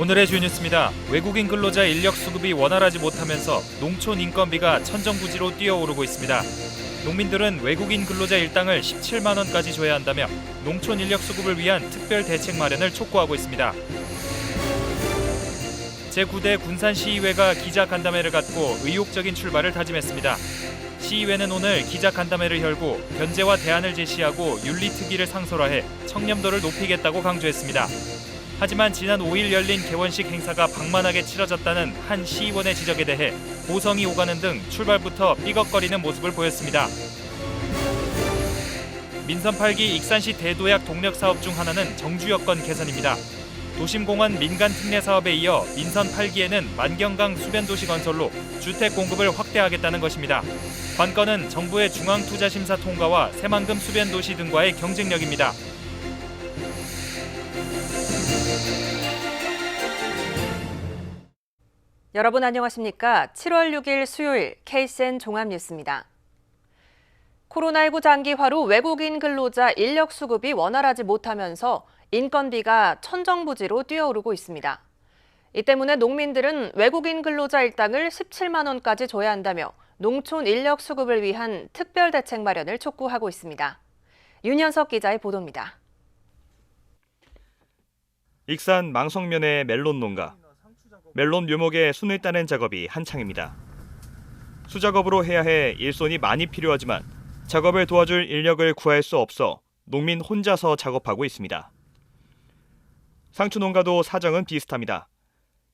오늘의 주요 뉴스입니다. 외국인 근로자 인력 수급이 원활하지 못하면서 농촌 인건비가 천정부지로 뛰어오르고 있습니다. 농민들은 외국인 근로자 일당을 17만 원까지 줘야 한다며 농촌 인력 수급을 위한 특별 대책 마련을 촉구하고 있습니다. 제9대 군산시의회가 기자간담회를 갖고 의욕적인 출발을 다짐했습니다. 시의회는 오늘 기자간담회를 열고 견제와 대안을 제시하고 윤리특위를 상설화해 청렴도를 높이겠다고 강조했습니다. 하지만 지난 5일 열린 개원식 행사가 방만하게 치러졌다는 한 시의원의 지적에 대해 고성이 오가는 등 출발부터 삐걱거리는 모습을 보였습니다. 민선 8기 익산시 대도약 동력 사업 중 하나는 정주 여건 개선입니다. 도심공원 민간 특례 사업에 이어 민선 8기에는 만경강 수변도시 건설로 주택 공급을 확대하겠다는 것입니다. 관건은 정부의 중앙투자심사 통과와 새만금 수변도시 등과의 경쟁력입니다. 여러분 안녕하십니까? 7월 6일 수요일 KCN 종합뉴스입니다. 코로나19 장기화로 외국인 근로자 인력 수급이 원활하지 못하면서 인건비가 천정부지로 뛰어오르고 있습니다. 이 때문에 농민들은 외국인 근로자 일당을 17만 원까지 줘야 한다며 농촌 인력 수급을 위한 특별 대책 마련을 촉구하고 있습니다. 윤현석 기자의 보도입니다. 익산 망성면의 멜론 농가. 멜론 묘목의 순을 따는 작업이 한창입니다. 수작업으로 해야 해 일손이 많이 필요하지만 작업을 도와줄 인력을 구할 수 없어 농민 혼자서 작업하고 있습니다. 상추 농가도 사정은 비슷합니다.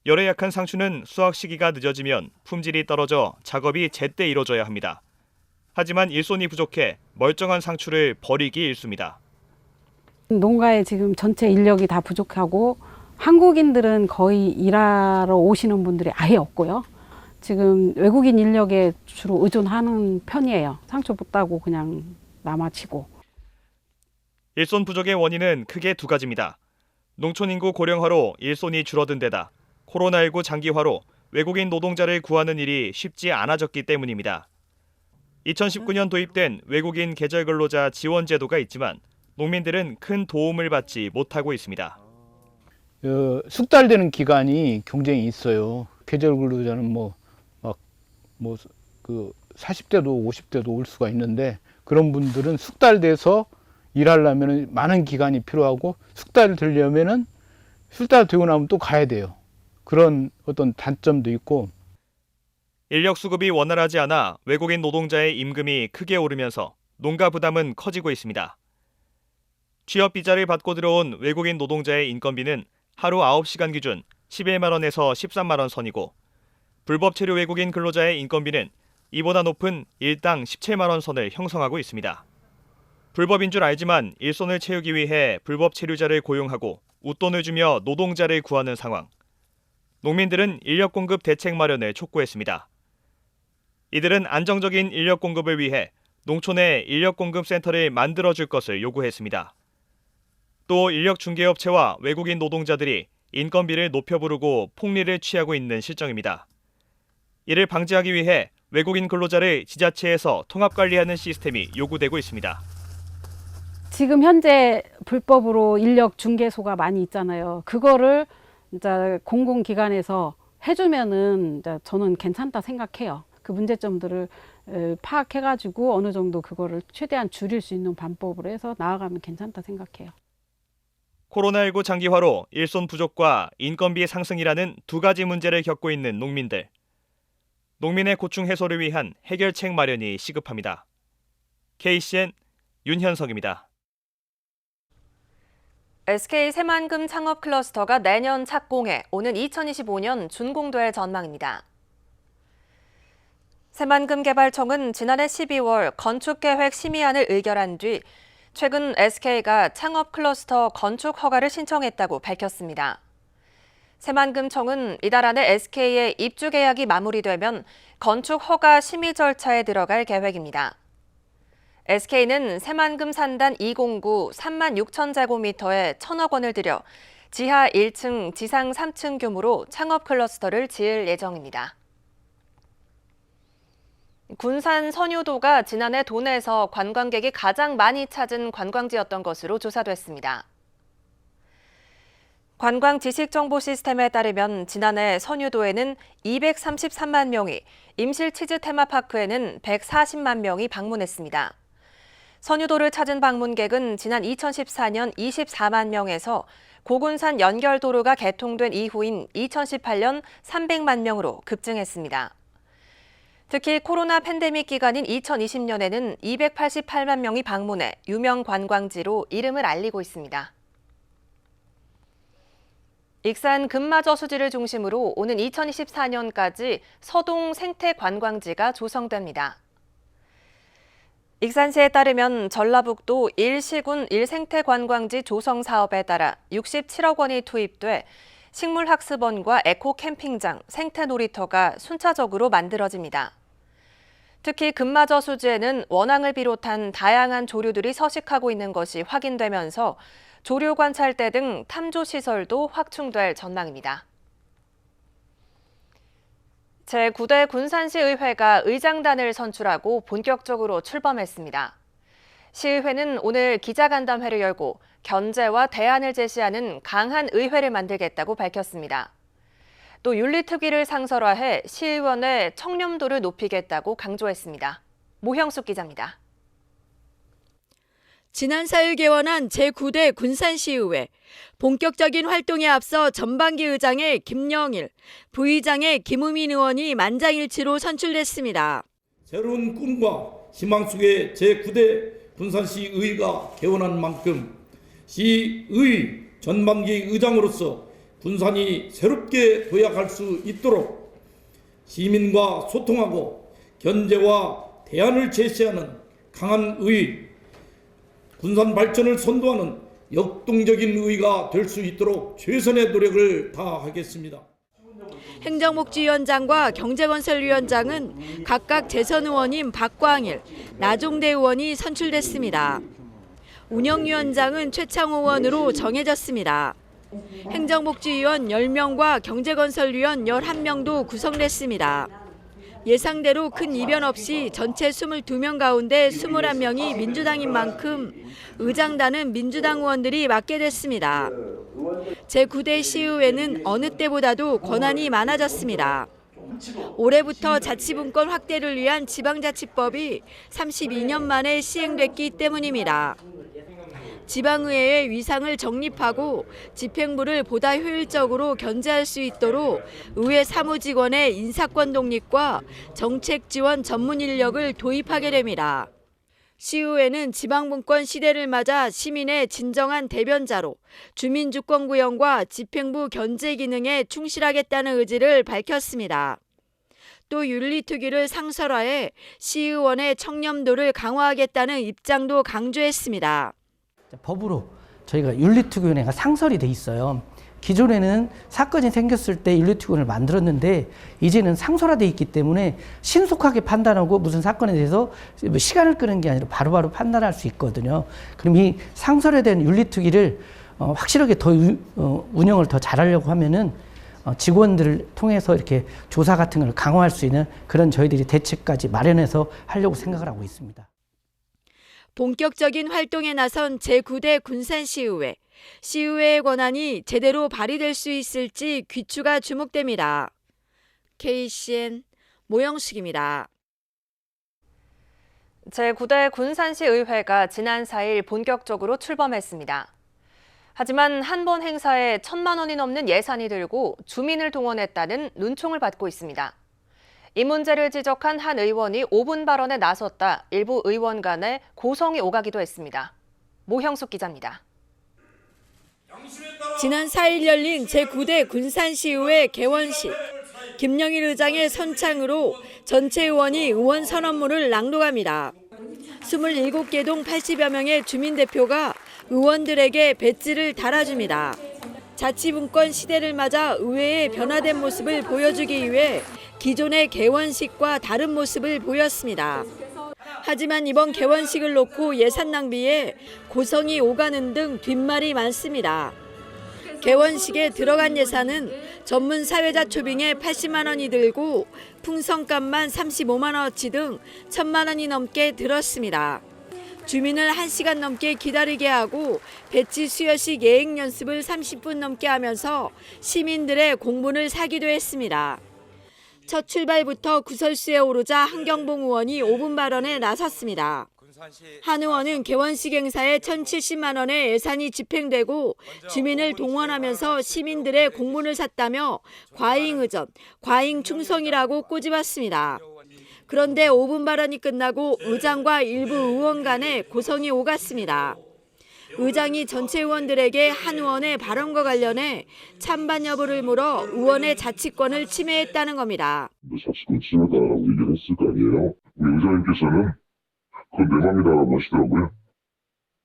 열에 약한 상추는 수확 시기가 늦어지면 품질이 떨어져 작업이 제때 이뤄져야 합니다. 하지만 일손이 부족해 멀쩡한 상추를 버리기 일쑤입니다. 농가에 지금 전체 인력이 다 부족하고 한국인들은 거의 일하러 오시는 분들이 아예 없고요. 지금 외국인 인력에 주로 의존하는 편이에요. 상추 못 따고 그냥 남아치고. 일손 부족의 원인은 크게 두 가지입니다. 농촌 인구 고령화로 일손이 줄어든 데다 코로나19 장기화로 외국인 노동자를 구하는 일이 쉽지 않아졌기 때문입니다. 2019년 도입된 외국인 계절 근로자 지원 제도가 있지만 농민들은 큰 도움을 받지 못하고 있습니다. 숙달되는 기간이 굉장히 있어요. 계절 근로자는 40대도 50대도 올 수가 있는데 그런 분들은 숙달돼서 일하려면 많은 기간이 필요하고 숙달되려면은 숙달되고 나면 또 가야 돼요. 그런 어떤 단점도 있고. 인력 수급이 원활하지 않아 외국인 노동자의 임금이 크게 오르면서 농가 부담은 커지고 있습니다. 취업 비자를 받고 들어온 외국인 노동자의 인건비는 하루 9시간 기준 11만 원에서 13만 원 선이고 불법 체류 외국인 근로자의 인건비는 이보다 높은 일당 17만 원 선을 형성하고 있습니다. 불법인 줄 알지만 일손을 채우기 위해 불법 체류자를 고용하고 웃돈을 주며 노동자를 구하는 상황. 농민들은 인력 공급 대책 마련을 촉구했습니다. 이들은 안정적인 인력 공급을 위해 농촌에 인력 공급 센터를 만들어줄 것을 요구했습니다. 또 인력 중개업체와 외국인 노동자들이 인건비를 높여 부르고 폭리를 취하고 있는 실정입니다. 이를 방지하기 위해 외국인 근로자를 지자체에서 통합관리하는 시스템이 요구되고 있습니다. 지금 현재 불법으로 인력 중개소가 많이 있잖아요. 그거를 이제 공공기관에서 해주면은 이제 저는 괜찮다 생각해요. 그 문제점들을 파악해가지고 어느 정도 그거를 최대한 줄일 수 있는 방법으로 해서 나아가면 괜찮다 생각해요. 코로나19 장기화로 일손 부족과 인건비 상승이라는 두 가지 문제를 겪고 있는 농민들. 농민의 고충 해소를 위한 해결책 마련이 시급합니다. KCN 윤현석입니다. SK 새만금 창업 클러스터가 내년 착공해 오는 2025년 준공될 전망입니다. 새만금 개발청은 지난해 12월 건축계획 심의안을 의결한 뒤 최근 SK가 창업 클러스터 건축 허가를 신청했다고 밝혔습니다. 새만금청은 이달 안에 SK의 입주 계약이 마무리되면 건축 허가 심의 절차에 들어갈 계획입니다. SK는 새만금 산단 209 3만 6천 제곱미터에 1,000억 원을 들여 지하 1층, 지상 3층 규모로 창업 클러스터를 지을 예정입니다. 군산 선유도가 지난해 도내에서 관광객이 가장 많이 찾은 관광지였던 것으로 조사됐습니다. 관광지식정보 시스템에 따르면 지난해 선유도에는 233만 명이, 임실 치즈 테마파크에는 140만 명이 방문했습니다. 선유도를 찾은 방문객은 지난 2014년 24만 명에서 고군산 연결도로가 개통된 이후인 2018년 300만 명으로 급증했습니다. 특히 코로나 팬데믹 기간인 2020년에는 288만 명이 방문해 유명 관광지로 이름을 알리고 있습니다. 익산 금마저수지를 중심으로 오는 2024년까지 서동 생태관광지가 조성됩니다. 익산시에 따르면 전라북도 1시군 1생태관광지 조성 사업에 따라 67억 원이 투입돼 식물학습원과 에코캠핑장, 생태놀이터가 순차적으로 만들어집니다. 특히 금마저수지에는 원앙을 비롯한 다양한 조류들이 서식하고 있는 것이 확인되면서 조류 관찰대 등 탐조 시설도 확충될 전망입니다. 제9대 군산시의회가 의장단을 선출하고 본격적으로 출범했습니다. 시의회는 오늘 기자간담회를 열고 견제와 대안을 제시하는 강한 의회를 만들겠다고 밝혔습니다. 또 윤리특위를 상설화해 시의원의 청렴도를 높이겠다고 강조했습니다. 모형숙 기자입니다. 지난 4일 개원한 제9대 군산시의회. 본격적인 활동에 앞서 전반기 의장의 김영일, 부의장의 김우민 의원이 만장일치로 선출됐습니다. 새로운 꿈과 희망 속에 제9대 군산시의회가 개원한 만큼 시의 전반기 의장으로서 군산이 새롭게 도약할 수 있도록 시민과 소통하고 견제와 대안을 제시하는 강한 의, 군산 발전을 선도하는 역동적인 의가 될 수 있도록 최선의 노력을 다하겠습니다. 행정복지위원장과 경제건설위원장은 각각 재선 의원인 박광일, 나종대 의원이 선출됐습니다. 운영위원장은 최창호 의원으로 정해졌습니다. 행정복지위원 10명과 경제건설위원 11명도 구성됐습니다. 예상대로 큰 이변 없이 전체 22명 가운데 21명이 민주당인 만큼 의장단은 민주당 의원들이 맡게 됐습니다. 제9대 시의회는 어느 때보다도 권한이 많아졌습니다. 올해부터 자치분권 확대를 위한 지방자치법이 32년 만에 시행됐기 때문입니다. 지방의회의 위상을 정립하고 집행부를 보다 효율적으로 견제할 수 있도록 의회 사무직원의 인사권 독립과 정책 지원 전문 인력을 도입하게 됩니다. 시의회는 지방분권 시대를 맞아 시민의 진정한 대변자로 주민주권 구현과 집행부 견제 기능에 충실하겠다는 의지를 밝혔습니다. 또 윤리특위를 상설화해 시의원의 청렴도를 강화하겠다는 입장도 강조했습니다. 법으로 저희가 윤리특위원회가 상설이 돼 있어요. 기존에는 사건이 생겼을 때 윤리특위원회를 만들었는데 이제는 상설화돼 있기 때문에 신속하게 판단하고 무슨 사건에 대해서 시간을 끄는 게 아니라 바로바로 판단할 수 있거든요. 그럼 이 상설에 대한 윤리특위를 확실하게 더 운영을 더 잘하려고 하면은 직원들을 통해서 이렇게 조사 같은 걸 강화할 수 있는 그런 저희들이 대책까지 마련해서 하려고 생각을 하고 있습니다. 본격적인 활동에 나선 제9대 군산시의회. 시의회의 권한이 제대로 발휘될 수 있을지 귀추가 주목됩니다. KCN 모영숙입니다. 제9대 군산시의회가 지난 4일 본격적으로 출범했습니다. 하지만 한 번 행사에 1,000만 원이 넘는 예산이 들고 주민을 동원했다는 눈총을 받고 있습니다. 이 문제를 지적한 한 의원이 5분 발언에 나섰다 일부 의원 간에 고성이 오가기도 했습니다. 모형숙 기자입니다. 지난 4일 열린 제9대 군산시의회 개원식. 김영일 의장의 선창으로 전체 의원이 의원 선언문을 낭독합니다. 27개 동 80여 명의 주민대표가 의원들에게 배지를 달아줍니다. 자치분권 시대를 맞아 의회의 변화된 모습을 보여주기 위해 기존의 개원식과 다른 모습을 보였습니다. 하지만 이번 개원식을 놓고 예산 낭비에 고성이 오가는 등 뒷말이 많습니다. 개원식에 들어간 예산은 전문 사회자 초빙에 80만 원이 들고 풍선값만 35만 원어치 등 1,000만 원이 넘게 들었습니다. 주민을 1시간 넘게 기다리게 하고 배치 수여식 예행 연습을 30분 넘게 하면서 시민들의 공분을 사기도 했습니다. 첫 출발부터 구설수에 오르자 한경봉 의원이 5분 발언에 나섰습니다. 한 의원은 개원식 행사에 1,070만 원의 예산이 집행되고 주민을 동원하면서 시민들의 공분을 샀다며 과잉의전, 과잉충성이라고 꼬집었습니다. 그런데 5분 발언이 끝나고 의장과 일부 의원 간에 고성이 오갔습니다. 의장이 전체 의원들에게 한 의원의 발언과 관련해 찬반 여부를 물어 의원의 자치권을 침해했다는 겁니다. 자치권 침해다라고 얘기를 했을 거 아니에요. 우리 의장님께서는 그건 내 맘이다라고 하시더라고요.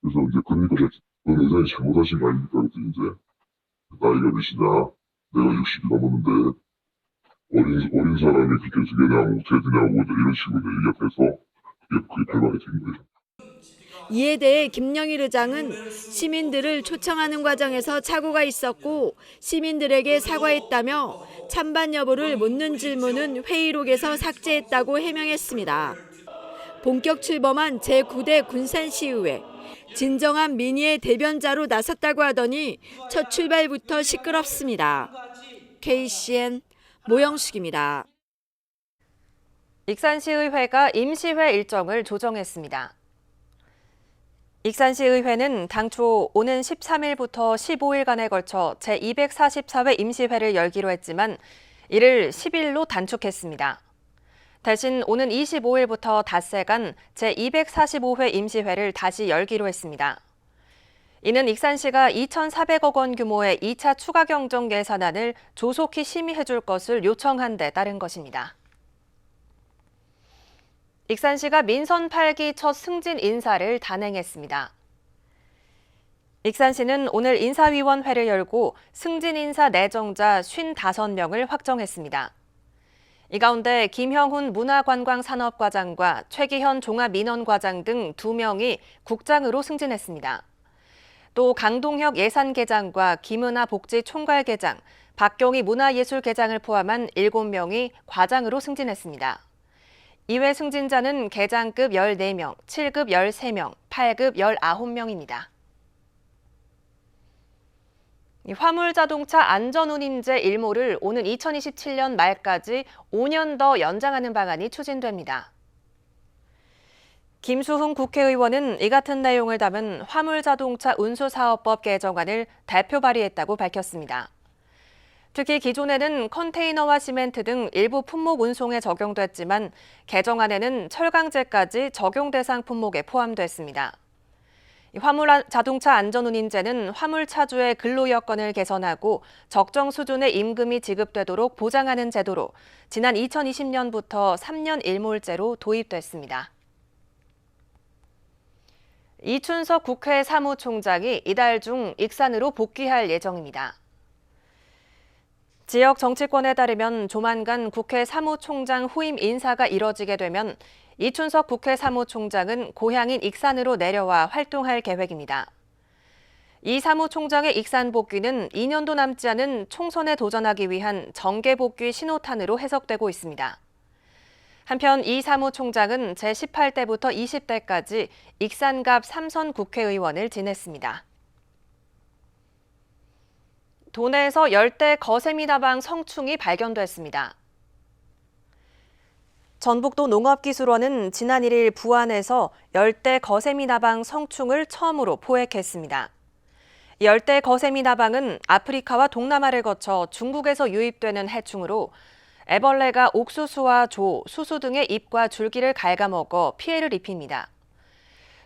그래서 이제 그러니까 그건 의장이 잘못하신 거 아닙니까? 그래서 이제 나이가 몇이냐, 내가 60이 넘었는데 어린 사람이 그렇게 되냐고 어떻게 되냐고 이런 식으로 얘기해서 그게 발발이 된 거예요. 이에 대해 김영일 의장은 시민들을 초청하는 과정에서 착오가 있었고 시민들에게 사과했다며 찬반 여부를 묻는 질문은 회의록에서 삭제했다고 해명했습니다. 본격 출범한 제9대 군산시의회. 진정한 민의의 대변자로 나섰다고 하더니 첫 출발부터 시끄럽습니다. KCN 모영숙입니다. 익산시의회가 임시회 일정을 조정했습니다. 익산시의회는 당초 오는 13일부터 15일간에 걸쳐 제244회 임시회를 열기로 했지만 이를 10일로 단축했습니다. 대신 오는 25일부터 닷새간 제245회 임시회를 다시 열기로 했습니다. 이는 익산시가 2,400억 원 규모의 2차 추가 경정 예산안을 조속히 심의해 줄 것을 요청한 데 따른 것입니다. 익산시가 민선 8기 첫 승진 인사를 단행했습니다. 익산시는 오늘 인사위원회를 열고 승진 인사 내정자 55명을 확정했습니다. 이 가운데 김형훈 문화관광산업과장과 최기현 종합민원과장 등 2명이 국장으로 승진했습니다. 또 강동혁 예산계장과 김은하 복지총괄계장, 박경희 문화예술계장을 포함한 7명이 과장으로 승진했습니다. 이외 승진자는 계장급 14명, 7급 13명, 8급 19명입니다. 화물자동차 안전운임제 일모를 오는 2027년 말까지 5년 더 연장하는 방안이 추진됩니다. 김수흥 국회의원은 이 같은 내용을 담은 화물자동차 운수사업법 개정안을 대표 발의했다고 밝혔습니다. 특히 기존에는 컨테이너와 시멘트 등 일부 품목 운송에 적용됐지만 개정안에는 철강제까지 적용 대상 품목에 포함됐습니다. 화물자동차 안전운임제는 화물차주의 근로 여건을 개선하고 적정 수준의 임금이 지급되도록 보장하는 제도로 지난 2020년부터 3년 일몰제로 도입됐습니다. 이춘석 국회 사무총장이 이달 중 익산으로 복귀할 예정입니다. 지역 정치권에 따르면 조만간 국회 사무총장 후임 인사가 이뤄지게 되면 이춘석 국회 사무총장은 고향인 익산으로 내려와 활동할 계획입니다. 이 사무총장의 익산 복귀는 2년도 남지 않은 총선에 도전하기 위한 정계 복귀 신호탄으로 해석되고 있습니다. 한편 이 사무총장은 제18대부터 20대까지 익산갑 3선 국회의원을 지냈습니다. 도내에서 열대 거세미나방 성충이 발견됐습니다. 전북도 농업기술원은 지난 1일 부안에서 열대 거세미나방 성충을 처음으로 포획했습니다. 열대 거세미나방은 아프리카와 동남아를 거쳐 중국에서 유입되는 해충으로 애벌레가 옥수수와 조, 수수 등의 잎과 줄기를 갉아먹어 피해를 입힙니다.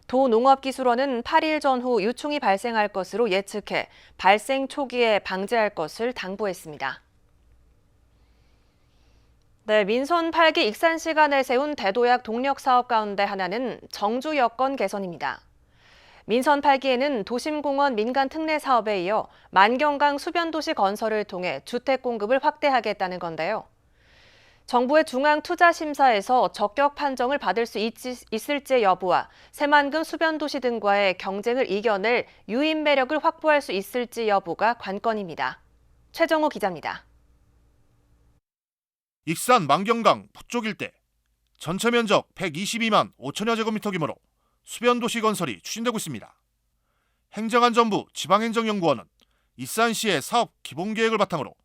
도 농업기술원은 8일 전후 유충이 발생할 것으로 예측해 발생 초기에 방제할 것을 당부했습니다. 네, 민선 8기 익산시가 내세운 대도약 동력 사업 가운데 하나는 정주 여건 개선입니다. 민선 8기에는 도심공원 민간 특례 사업에 이어 만경강 수변도시 건설을 통해 주택 공급을 확대하겠다는 건데요. 정부의 중앙투자심사에서 적격 판정을 받을 수 있을지 여부와 새만금 수변도시 등과의 경쟁을 이겨낼 유인 매력을 확보할 수 있을지 여부가 관건입니다. 최정호 기자입니다. 익산 만경강 북쪽 일대 전체 면적 122만 5천여 제곱미터 규모로 수변도시 건설이 추진되고 있습니다. 행정안전부 지방행정연구원은 익산시의 사업 기본계획을 바탕으로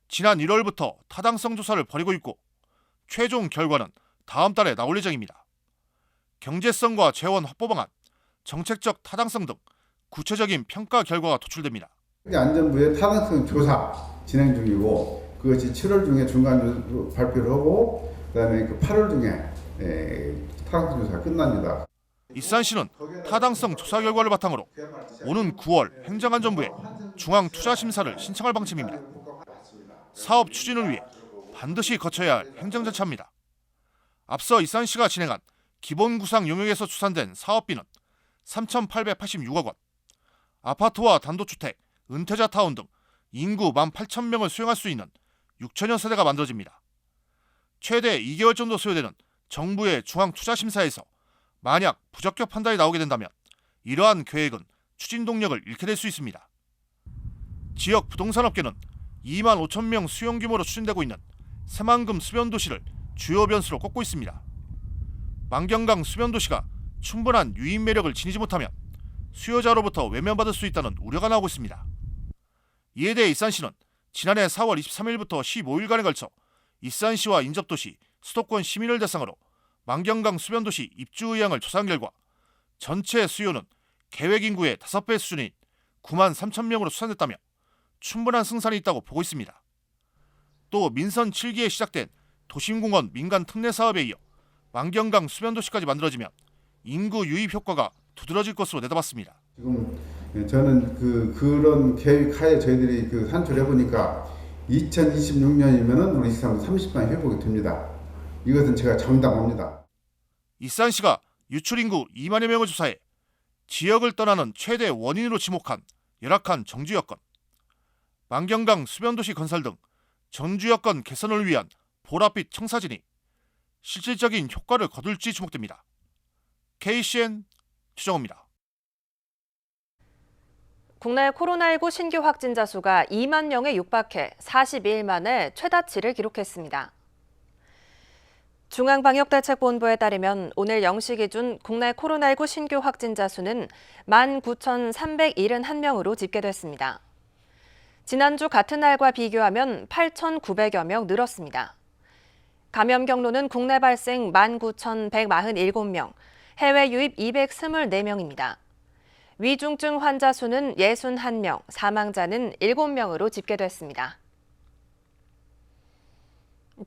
지난 1월부터 타당성 조사를 벌이고 있고 최종 결과는 다음 달에 나올 예정입니다. 경제성과 재원 확보 방안, 정책적 타당성 등 구체적인 평가 결과가 도출됩니다. 안전부의 타당성 조사 진행 중이고 그것이 7월 중에 중간 발표를 하고 그다음에 8월 중에 타당성 조사가 끝납니다. 익산시는 타당성 조사 결과를 바탕으로 오는 9월 행정안전부에 중앙투자심사를 신청할 방침입니다. 사업 추진을 위해 반드시 거쳐야 할 행정절차입니다. 앞서 익산시가 진행한 기본구상 용역에서 추산된 사업비는 3,886억 원, 아파트와 단독주택, 은퇴자 타운 등 인구 18,000명을 수용할 수 있는 6천여 세대가 만들어집니다. 최대 2개월 정도 소요되는 정부의 중앙투자심사에서 만약 부적격 판단이 나오게 된다면 이러한 계획은 추진 동력을 잃게 될 수 있습니다. 지역 부동산업계는 2만 5천 명 수용 규모로 추진되고 있는 새만금 수변도시를 주요 변수로 꼽고 있습니다. 만경강 수변도시가 충분한 유인 매력을 지니지 못하면 수요자로부터 외면받을 수 있다는 우려가 나오고 있습니다. 이에 대해 익산시는 지난해 4월 23일부터 15일간에 걸쳐 익산시와 인접도시, 수도권 시민을 대상으로 만경강 수변도시 입주 의향을 조사한 결과 전체 수요는 계획 인구의 5배 수준인 9만 3천 명으로 추산됐다며 충분한 승산이 있다고 보고 있습니다. 또 민선 7기에 시작된 도심공원 민간 특례 사업에 이어 만경강 수변도시까지 만들어지면 인구 유입 효과가 두드러질 것으로 내다봤습니다. 지금 저는 그런 계획 하에 저희들이 산출해 보니까 2026년이면은 우리 익산 30만 회복이 됩니다. 이것은 제가 장담합니다. 익산시가 유출인구 2만여 명을 조사해 지역을 떠나는 최대 원인으로 지목한 열악한 정주 여건, 만경강 수변도시 건설 등 정주 여건 개선을 위한 보랏빛 청사진이 실질적인 효과를 거둘지 주목됩니다. KCN 최정호입니다. 국내 코로나19 신규 확진자 수가 2만 명에 육박해 42일 만에 최다치를 기록했습니다. 중앙방역대책본부에 따르면 오늘 0시 기준 국내 코로나19 신규 확진자 수는 19,371명으로 집계됐습니다. 지난주 같은 날과 비교하면 8,900여 명 늘었습니다. 감염 경로는 국내 발생 19,147명, 해외 유입 224명입니다. 위중증 환자 수는 61명, 사망자는 7명으로 집계됐습니다.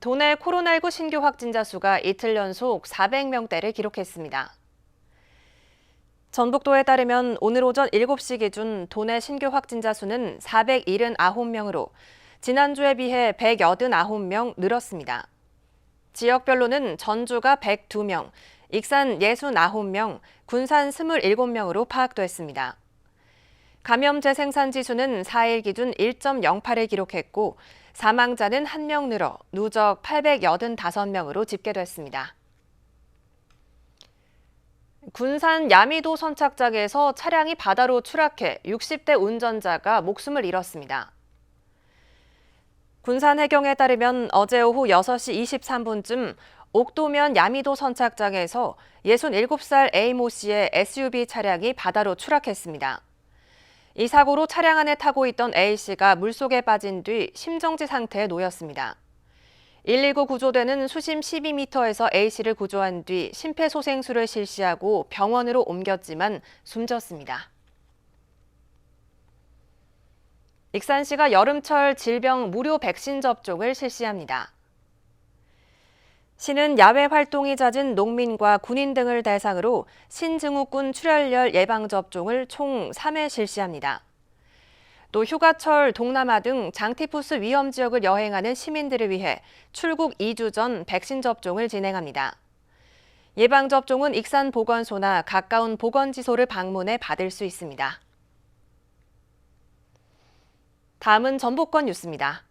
도내 코로나19 신규 확진자 수가 이틀 연속 400명대를 기록했습니다. 전북도에 따르면 오늘 오전 7시 기준 도내 신규 확진자 수는 479명으로 지난주에 비해 189명 늘었습니다. 지역별로는 전주가 102명, 익산 69명, 군산 27명으로 파악됐습니다. 감염 재생산 지수는 4일 기준 1.08을 기록했고 사망자는 1명 늘어 누적 885명으로 집계됐습니다. 군산 야미도 선착장에서 차량이 바다로 추락해 60대 운전자가 목숨을 잃었습니다. 군산 해경에 따르면 어제 오후 6시 23분쯤 옥도면 야미도 선착장에서 67살 A모 씨의 SUV 차량이 바다로 추락했습니다. 이 사고로 차량 안에 타고 있던 A씨가 물속에 빠진 뒤 심정지 상태에 놓였습니다. 119 구조대는 수심 12m에서 A씨를 구조한 뒤 심폐소생술을 실시하고 병원으로 옮겼지만 숨졌습니다. 익산시가 여름철 질병 무료 백신 접종을 실시합니다. 시는 야외 활동이 잦은 농민과 군인 등을 대상으로 신증후군 출혈열 예방접종을 총 3회 실시합니다. 또 휴가철 동남아 등 장티푸스 위험 지역을 여행하는 시민들을 위해 출국 2주 전 백신 접종을 진행합니다. 예방접종은 익산보건소나 가까운 보건지소를 방문해 받을 수 있습니다. 다음은 전북권 뉴스입니다.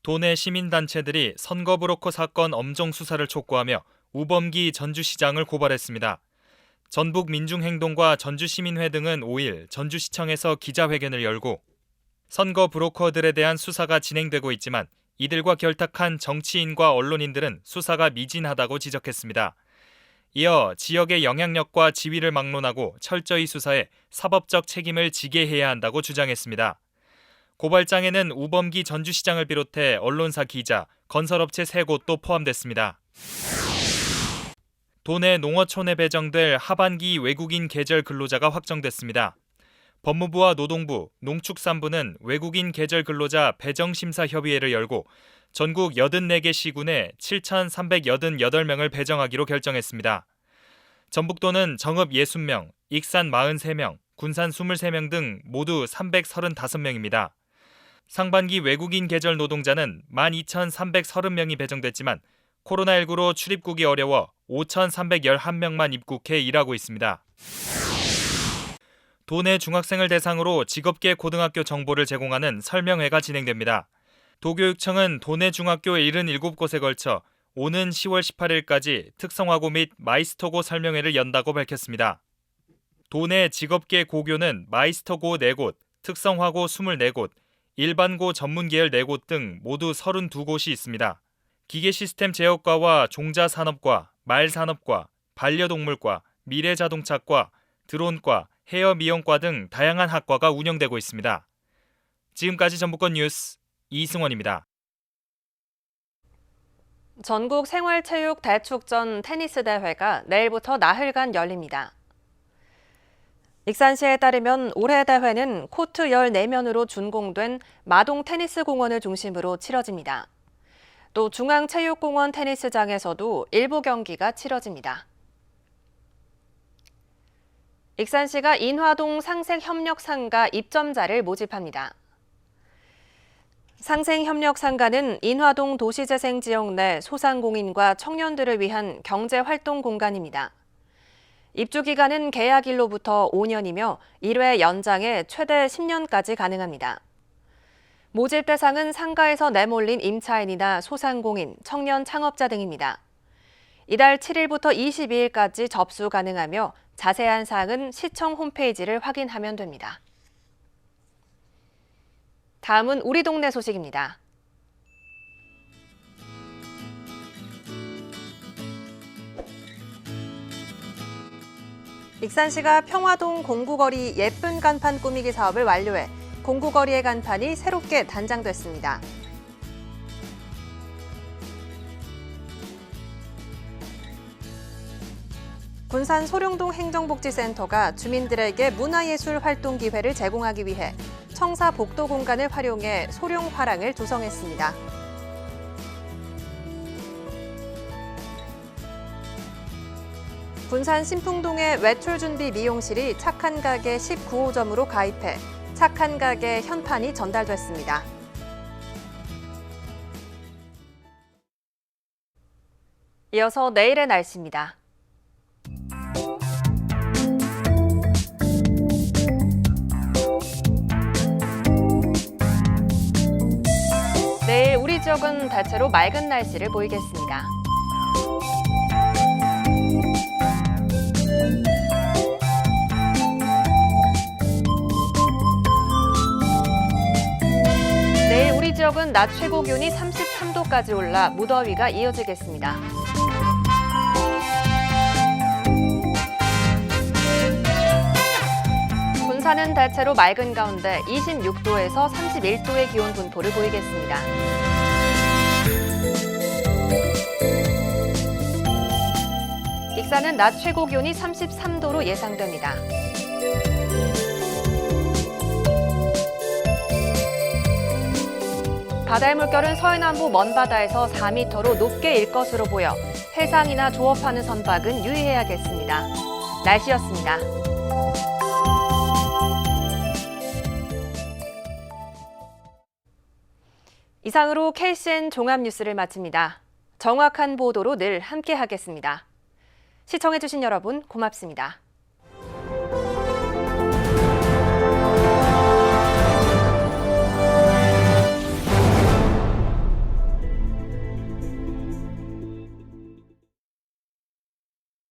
도내 시민단체들이 선거 브로커 사건 엄정 수사를 촉구하며 우범기 전주시장을 고발했습니다. 전북민중행동과 전주시민회 등은 5일 전주시청에서 기자회견을 열고 선거 브로커들에 대한 수사가 진행되고 있지만 이들과 결탁한 정치인과 언론인들은 수사가 미진하다고 지적했습니다. 이어 지역의 영향력과 지위를 막론하고 철저히 수사해 사법적 책임을 지게 해야 한다고 주장했습니다. 고발장에는 우범기 전주시장을 비롯해 언론사 기자, 건설업체 3곳도 포함됐습니다. 도내 농어촌에 배정될 하반기 외국인 계절 근로자가 확정됐습니다. 법무부와 노동부, 농축산부는 외국인 계절 근로자 배정심사협의회를 열고 전국 84개 시군에 7,388명을 배정하기로 결정했습니다. 전북도는 정읍 60명, 익산 43명, 군산 23명 등 모두 335명입니다. 상반기 외국인 계절 노동자는 12,330명이 배정됐지만 코로나19로 출입국이 어려워 5,311명만 입국해 일하고 있습니다. 도내 중학생을 대상으로 직업계 고등학교 정보를 제공하는 설명회가 진행됩니다. 도교육청은 도내 중학교 77곳에 걸쳐 오는 10월 18일까지 특성화고 및 마이스터고 설명회를 연다고 밝혔습니다. 도내 직업계 고교는 마이스터고 4곳, 특성화고 24곳, 일반고 전문계열 4곳 등 모두 32곳이 있습니다. 기계시스템 제어과와 종자산업과, 말산업과, 반려동물과, 미래자동차과, 드론과, 헤어미용과 등 다양한 학과가 운영되고 있습니다. 지금까지 전북권 뉴스 이승원입니다. 전국 생활체육 대축전 테니스 대회가 내일부터 나흘간 열립니다. 익산시에 따르면 올해 대회는 코트 14면으로 준공된 마동 테니스 공원을 중심으로 치러집니다. 또 중앙체육공원 테니스장에서도 일부 경기가 치러집니다. 익산시가 인화동 상생협력상가 입점자를 모집합니다. 상생협력상가는 인화동 도시재생지역 내 소상공인과 청년들을 위한 경제활동 공간입니다. 입주기간은 계약일로부터 5년이며 1회 연장에 최대 10년까지 가능합니다. 모집 대상은 상가에서 내몰린 임차인이나 소상공인, 청년 창업자 등입니다. 이달 7일부터 22일까지 접수 가능하며 자세한 사항은 시청 홈페이지를 확인하면 됩니다. 다음은 우리 동네 소식입니다. 익산시가 평화동 공구거리 예쁜 간판 꾸미기 사업을 완료해 공구거리의 간판이 새롭게 단장됐습니다. 군산 소룡동 행정복지센터가 주민들에게 문화예술 활동 기회를 제공하기 위해 청사 복도 공간을 활용해 소룡화랑을 조성했습니다. 군산 신풍동의 외출준비 미용실이 착한 가게 19호점으로 가입해 착한 가게 현판이 전달됐습니다. 이어서 내일의 날씨입니다. 내일 우리 지역은 대체로 맑은 날씨를 보이겠습니다. 내일 우리 지역은 낮 최고 기온이 33도까지 올라 무더위가 이어지겠습니다. 군산은 대체로 맑은 가운데 26도에서 31도의 기온 분포를 보이겠습니다. 익산은 낮 최고 기온이 33도로 예상됩니다. 바다의 물결은 서해남부 먼바다에서 4m로 높게 일 것으로 보여 해상이나 조업하는 선박은 유의해야겠습니다. 날씨였습니다. 이상으로 KCN 종합뉴스를 마칩니다. 정확한 보도로 늘 함께하겠습니다. 시청해주신 여러분 고맙습니다.